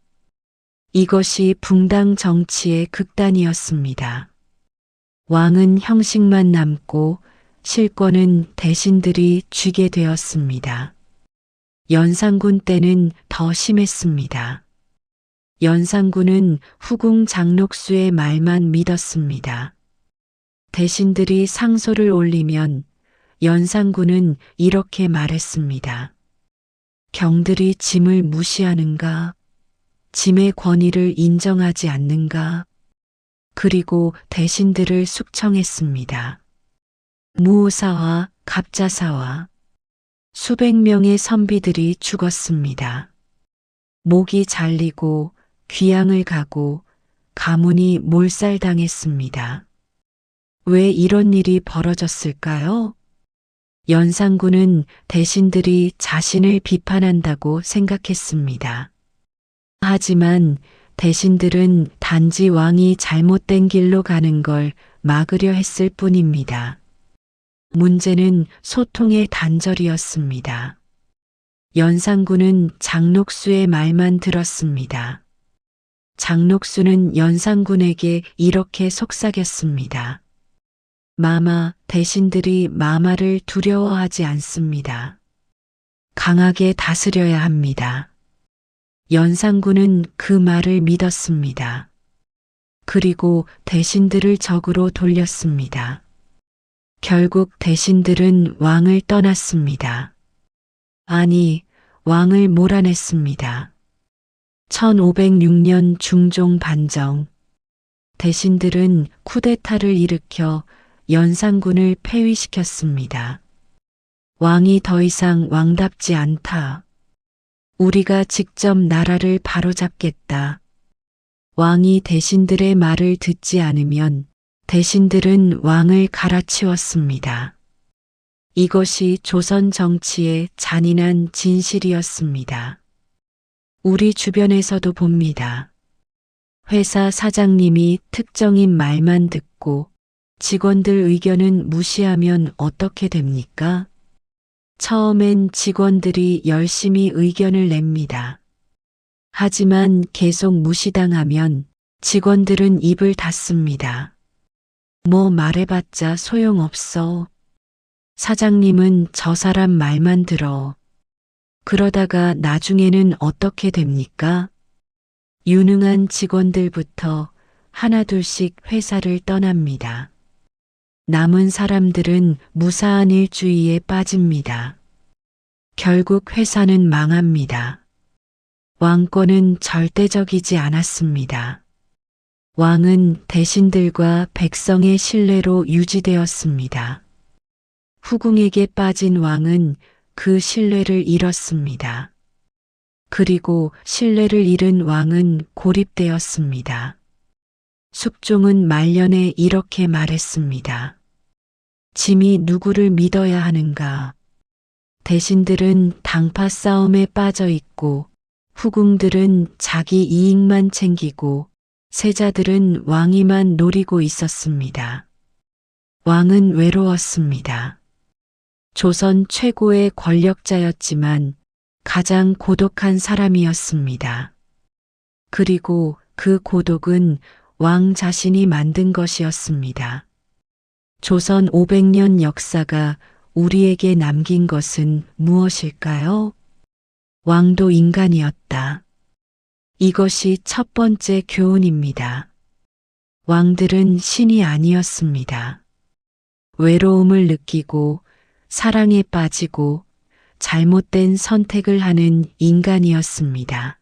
이것이 붕당 정치의 극단이었습니다. 왕은 형식만 남고 실권은 대신들이 쥐게 되었습니다. 연산군 때는 더 심했습니다. 연산군은 후궁 장록수의 말만 믿었습니다. 대신들이 상소를 올리면 연산군은 이렇게 말했습니다. 경들이 짐을 무시하는가? 짐의 권위를 인정하지 않는가? 그리고 대신들을 숙청했습니다. 무오사와 갑자사와 수백 명의 선비들이 죽었습니다. 목이 잘리고 귀양을 가고 가문이 몰살당했습니다. 왜 이런 일이 벌어졌을까요? 연산군은 대신들이 자신을 비판한다고 생각했습니다. 하지만 대신들은 단지 왕이 잘못된 길로 가는 걸 막으려 했을 뿐입니다. 문제는 소통의 단절이었습니다. 연산군은 장록수의 말만 들었습니다. 장록수는 연산군에게 이렇게 속삭였습니다. 마마, 대신들이 마마를 두려워하지 않습니다. 강하게 다스려야 합니다. 연산군은 그 말을 믿었습니다. 그리고 대신들을 적으로 돌렸습니다. 결국 대신들은 왕을 떠났습니다. 아니, 왕을 몰아냈습니다. 1506년 중종 반정. 대신들은 쿠데타를 일으켜 연산군을 폐위시켰습니다. 왕이 더 이상 왕답지 않다. 우리가 직접 나라를 바로잡겠다. 왕이 대신들의 말을 듣지 않으면 대신들은 왕을 갈아치웠습니다. 이것이 조선 정치의 잔인한 진실이었습니다. 우리 주변에서도 봅니다. 회사 사장님이 특정인 말만 듣고 직원들 의견은 무시하면 어떻게 됩니까? 처음엔 직원들이 열심히 의견을 냅니다. 하지만 계속 무시당하면 직원들은 입을 닫습니다. 뭐 말해봤자 소용없어. 사장님은 저 사람 말만 들어. 그러다가 나중에는 어떻게 됩니까? 유능한 직원들부터 하나둘씩 회사를 떠납니다. 남은 사람들은 무사한 일주의에 빠집니다. 결국 회사는 망합니다. 왕권은 절대적이지 않았습니다. 왕은 대신들과 백성의 신뢰로 유지되었습니다. 후궁에게 빠진 왕은 그 신뢰를 잃었습니다. 그리고 신뢰를 잃은 왕은 고립되었습니다. 숙종은 말년에 이렇게 말했습니다. 짐이 누구를 믿어야 하는가? 대신들은 당파 싸움에 빠져 있고 후궁들은 자기 이익만 챙기고 세자들은 왕위만 노리고 있었습니다. 왕은 외로웠습니다. 조선 최고의 권력자였지만 가장 고독한 사람이었습니다. 그리고 그 고독은 왕 자신이 만든 것이었습니다. 조선 500년 역사가 우리에게 남긴 것은 무엇일까요? 왕도 인간이었다. 이것이 첫 번째 교훈입니다. 왕들은 신이 아니었습니다. 외로움을 느끼고 사랑에 빠지고 잘못된 선택을 하는 인간이었습니다.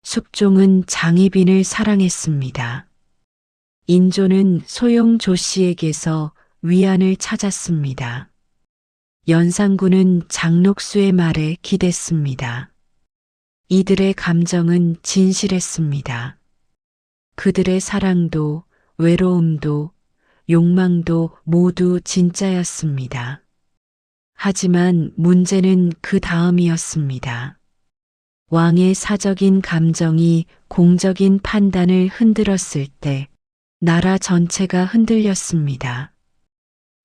숙종은 장희빈을 사랑했습니다. 인조는 소용 조씨에게서 위안을 찾았습니다. 연산군은 장록수의 말에 기댔습니다. 이들의 감정은 진실했습니다. 그들의 사랑도 외로움도 욕망도 모두 진짜였습니다. 하지만 문제는 그 다음이었습니다. 왕의 사적인 감정이 공적인 판단을 흔들었을 때 나라 전체가 흔들렸습니다.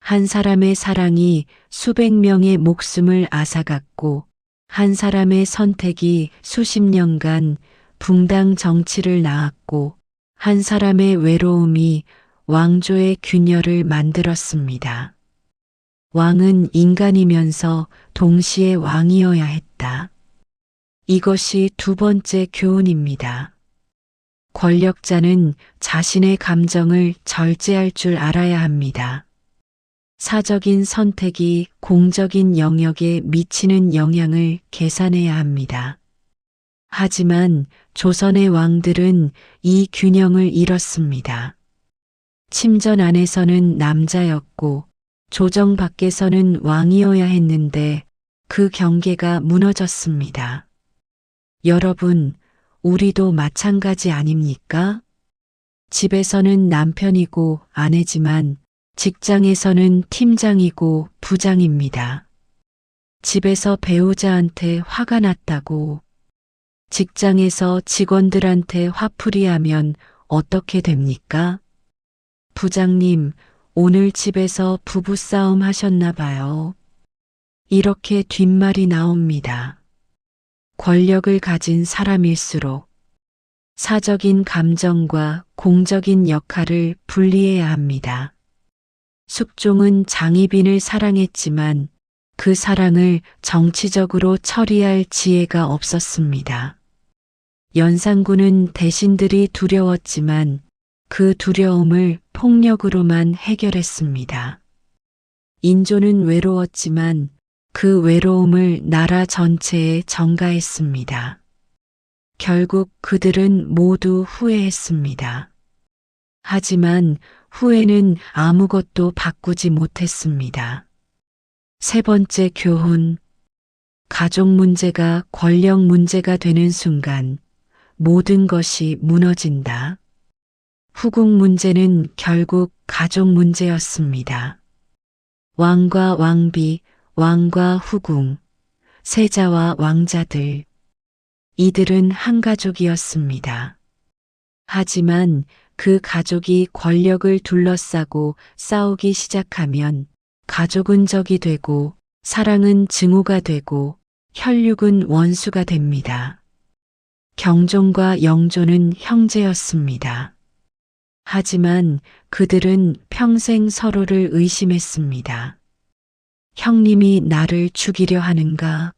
한 사람의 사랑이 수백 명의 목숨을 앗아갔고 한 사람의 선택이 수십 년간 붕당 정치를 낳았고 한 사람의 외로움이 왕조의 균열을 만들었습니다. 왕은 인간이면서 동시에 왕이어야 했다. 이것이 두 번째 교훈입니다. 권력자는 자신의 감정을 절제할 줄 알아야 합니다. 사적인 선택이 공적인 영역에 미치는 영향을 계산해야 합니다. 하지만 조선의 왕들은 이 균형을 잃었습니다. 침전 안에서는 남자였고 조정 밖에서는 왕이어야 했는데 그 경계가 무너졌습니다. 여러분, 우리도 마찬가지 아닙니까? 집에서는 남편이고 아내지만 직장에서는 팀장이고 부장입니다. 집에서 배우자한테 화가 났다고 직장에서 직원들한테 화풀이하면 어떻게 됩니까? 부장님, 오늘 집에서 부부싸움 하셨나 봐요. 이렇게 뒷말이 나옵니다. 권력을 가진 사람일수록 사적인 감정과 공적인 역할을 분리해야 합니다. 숙종은 장희빈을 사랑했지만 그 사랑을 정치적으로 처리할 지혜가 없었습니다. 연산군은 대신들이 두려웠지만 그 두려움을 폭력으로만 해결했습니다. 인조는 외로웠지만 그 외로움을 나라 전체에 전가했습니다. 결국 그들은 모두 후회했습니다. 하지만 후회는 아무것도 바꾸지 못했습니다. 세 번째 교훈. 가족 문제가 권력 문제가 되는 순간 모든 것이 무너진다. 후궁 문제는 결국 가족 문제였습니다. 왕과 왕비, 왕과 후궁, 세자와 왕자들. 이들은 한 가족이었습니다. 하지만 그 가족이 권력을 둘러싸고 싸우기 시작하면 가족은 적이 되고 사랑은 증오가 되고 혈육은 원수가 됩니다. 경종과 영조는 형제였습니다. 하지만 그들은 평생 서로를 의심했습니다. 형님이 나를 죽이려 하는가?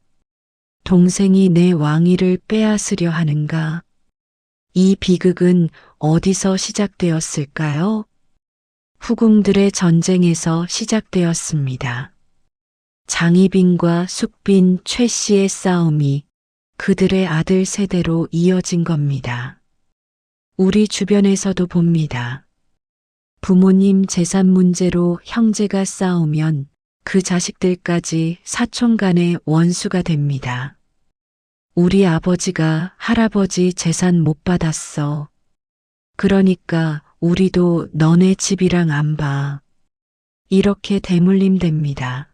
동생이 내 왕위를 빼앗으려 하는가? 이 비극은 어디서 시작되었을까요? 후궁들의 전쟁에서 시작되었습니다. 장희빈과 숙빈, 최씨의 싸움이 그들의 아들 세대로 이어진 겁니다. 우리 주변에서도 봅니다. 부모님 재산 문제로 형제가 싸우면 그 자식들까지 사촌 간의 원수가 됩니다. 우리 아버지가 할아버지 재산 못 받았어. 그러니까 우리도 너네 집이랑 안 봐. 이렇게 대물림됩니다.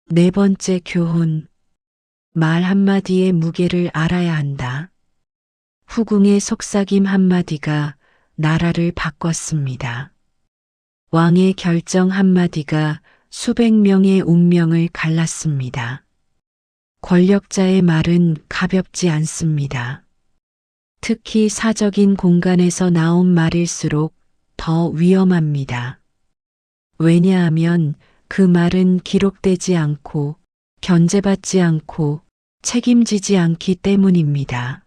네 번째 교훈. 말 한마디의 무게를 알아야 한다. 후궁의 속삭임 한마디가 나라를 바꿨습니다. 왕의 결정 한마디가 수백 명의 운명을 갈랐습니다. 권력자의 말은 가볍지 않습니다. 특히 사적인 공간에서 나온 말일수록 더 위험합니다. 왜냐하면 그 말은 기록되지 않고 견제받지 않고 책임지지 않기 때문입니다.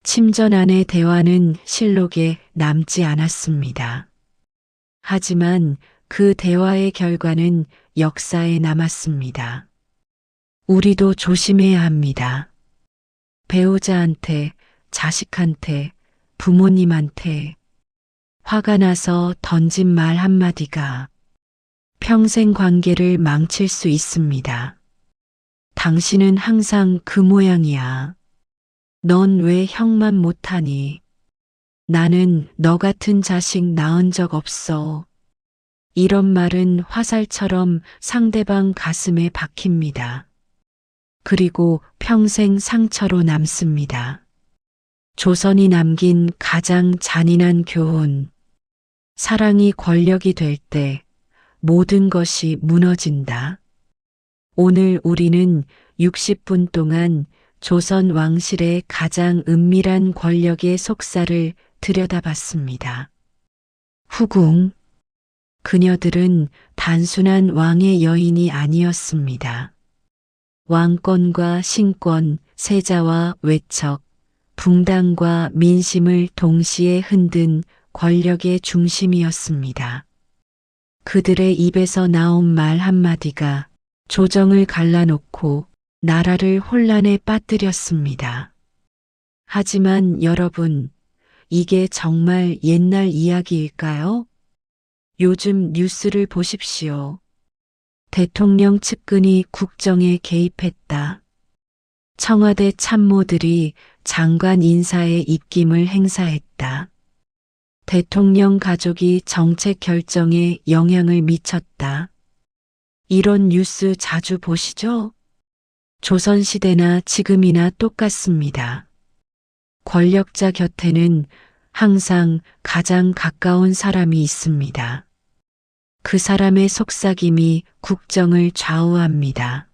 침전 안의 대화는 실록에 남지 않았습니다. 하지만 그 대화의 결과는 역사에 남았습니다. 우리도 조심해야 합니다. 배우자한테, 자식한테, 부모님한테 화가 나서 던진 말 한마디가 평생 관계를 망칠 수 있습니다. 당신은 항상 그 모양이야. 넌 왜 형만 못하니? 나는 너 같은 자식 낳은 적 없어. 이런 말은 화살처럼 상대방 가슴에 박힙니다. 그리고 평생 상처로 남습니다. 조선이 남긴 가장 잔인한 교훈. 사랑이 권력이 될 때 모든 것이 무너진다. 오늘 우리는 60분 동안 조선 왕실의 가장 은밀한 권력의 속살을 들여다봤습니다. 후궁. 그녀들은 단순한 왕의 여인이 아니었습니다. 왕권과 신권, 세자와 외척, 붕당과 민심을 동시에 흔든 권력의 중심이었습니다. 그들의 입에서 나온 말 한마디가 조정을 갈라놓고 나라를 혼란에 빠뜨렸습니다. 하지만 여러분, 이게 정말 옛날 이야기일까요? 요즘 뉴스를 보십시오. 대통령 측근이 국정에 개입했다. 청와대 참모들이 장관 인사에 입김을 행사했다. 대통령 가족이 정책 결정에 영향을 미쳤다. 이런 뉴스 자주 보시죠? 조선시대나 지금이나 똑같습니다. 권력자 곁에는 항상 가장 가까운 사람이 있습니다. 그 사람의 속삭임이 국정을 좌우합니다.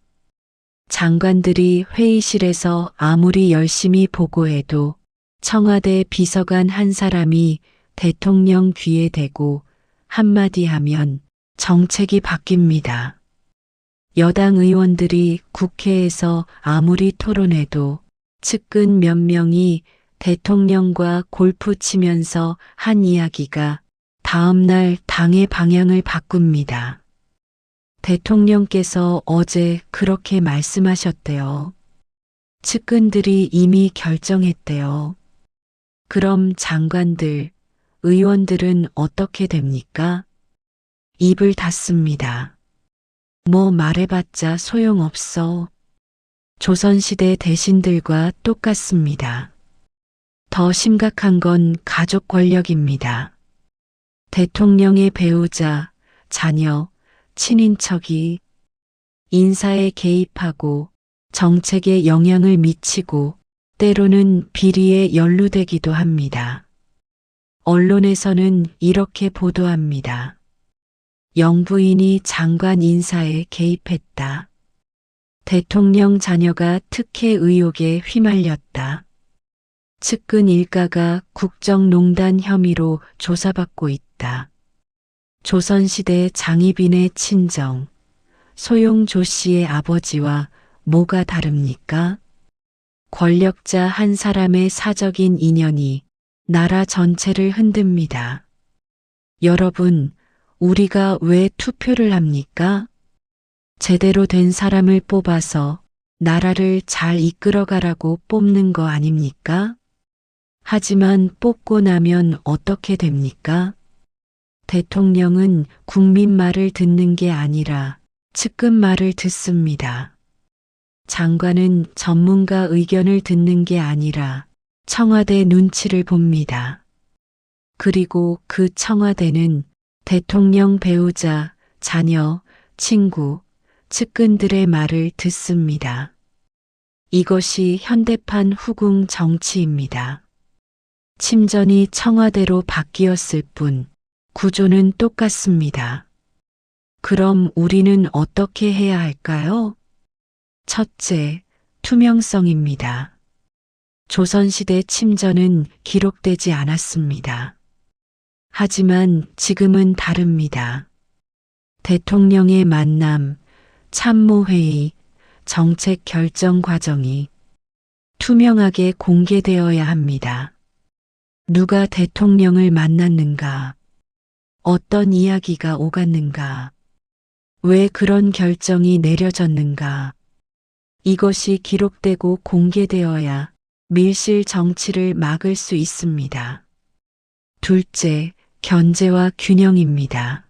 장관들이 회의실에서 아무리 열심히 보고해도 청와대 비서관 한 사람이 대통령 귀에 대고 한마디 하면 정책이 바뀝니다. 여당 의원들이 국회에서 아무리 토론해도 측근 몇 명이 대통령과 골프 치면서 한 이야기가 다음날 당의 방향을 바꿉니다. 대통령께서 어제 그렇게 말씀하셨대요. 측근들이 이미 결정했대요. 그럼 장관들, 의원들은 어떻게 됩니까? 입을 닫습니다. 뭐 말해봤자 소용없어. 조선시대 대신들과 똑같습니다. 더 심각한 건 가족 권력입니다. 대통령의 배우자, 자녀, 친인척이 인사에 개입하고 정책에 영향을 미치고 때로는 비리에 연루되기도 합니다. 언론에서는 이렇게 보도합니다. 영부인이 장관 인사에 개입했다. 대통령 자녀가 특혜 의혹에 휘말렸다. 측근 일가가 국정농단 혐의로 조사받고 있다. 조선시대 장희빈의 친정, 소용조 씨의 아버지와 뭐가 다릅니까? 권력자 한 사람의 사적인 인연이 나라 전체를 흔듭니다. 여러분, 우리가 왜 투표를 합니까? 제대로 된 사람을 뽑아서 나라를 잘 이끌어가라고 뽑는 거 아닙니까? 하지만 뽑고 나면 어떻게 됩니까? 대통령은 국민 말을 듣는 게 아니라 측근 말을 듣습니다. 장관은 전문가 의견을 듣는 게 아니라 청와대 눈치를 봅니다. 그리고 그 청와대는 대통령 배우자, 자녀, 친구, 측근들의 말을 듣습니다. 이것이 현대판 후궁 정치입니다. 침전이 청와대로 바뀌었을 뿐 구조는 똑같습니다. 그럼 우리는 어떻게 해야 할까요? 첫째, 투명성입니다. 조선시대 침전은 기록되지 않았습니다. 하지만 지금은 다릅니다. 대통령의 만남, 참모회의, 정책 결정 과정이 투명하게 공개되어야 합니다. 누가 대통령을 만났는가? 어떤 이야기가 오갔는가? 왜 그런 결정이 내려졌는가? 이것이 기록되고 공개되어야 밀실 정치를 막을 수 있습니다. 둘째, 견제와 균형입니다.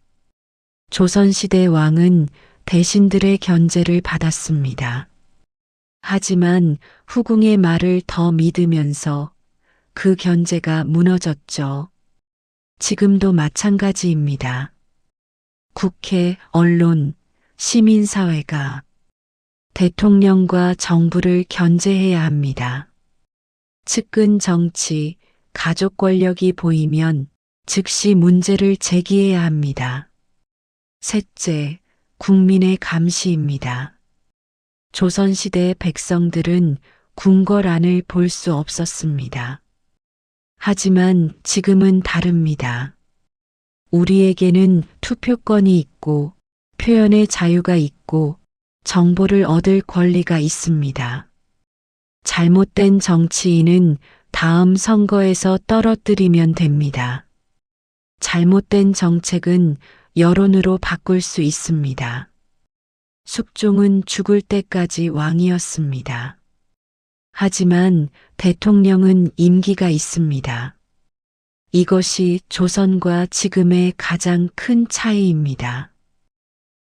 조선시대 왕은 대신들의 견제를 받았습니다. 하지만 후궁의 말을 더 믿으면서 그 견제가 무너졌죠. 지금도 마찬가지입니다. 국회, 언론, 시민사회가 대통령과 정부를 견제해야 합니다. 측근 정치, 가족 권력이 보이면 즉시 문제를 제기해야 합니다. 셋째, 국민의 감시입니다. 조선시대 백성들은 궁궐안을 볼 수 없었습니다. 하지만 지금은 다릅니다. 우리에게는 투표권이 있고 표현의 자유가 있고 정보를 얻을 권리가 있습니다. 잘못된 정치인은 다음 선거에서 떨어뜨리면 됩니다. 잘못된 정책은 여론으로 바꿀 수 있습니다. 숙종은 죽을 때까지 왕이었습니다. 하지만 대통령은 임기가 있습니다. 이것이 조선과 지금의 가장 큰 차이입니다.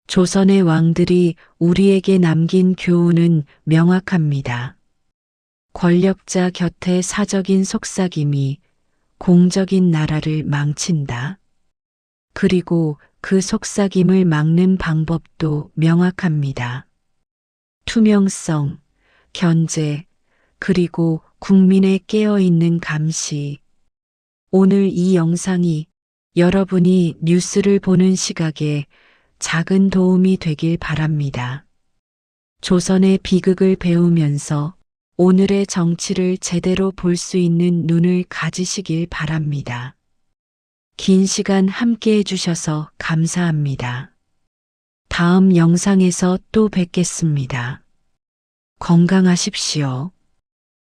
조선의 왕들이 우리에게 남긴 교훈은 명확합니다. 권력자 곁에 사적인 속삭임이 공적인 나라를 망친다. 그리고 그 속삭임을 막는 방법도 명확합니다. 투명성, 견제, 그리고 국민의 깨어있는 감시. 오늘 이 영상이 여러분이 뉴스를 보는 시각에 작은 도움이 되길 바랍니다. 조선의 비극을 배우면서 오늘의 정치를 제대로 볼 수 있는 눈을 가지시길 바랍니다. 긴 시간 함께 해주셔서 감사합니다. 다음 영상에서 또 뵙겠습니다. 건강하십시오.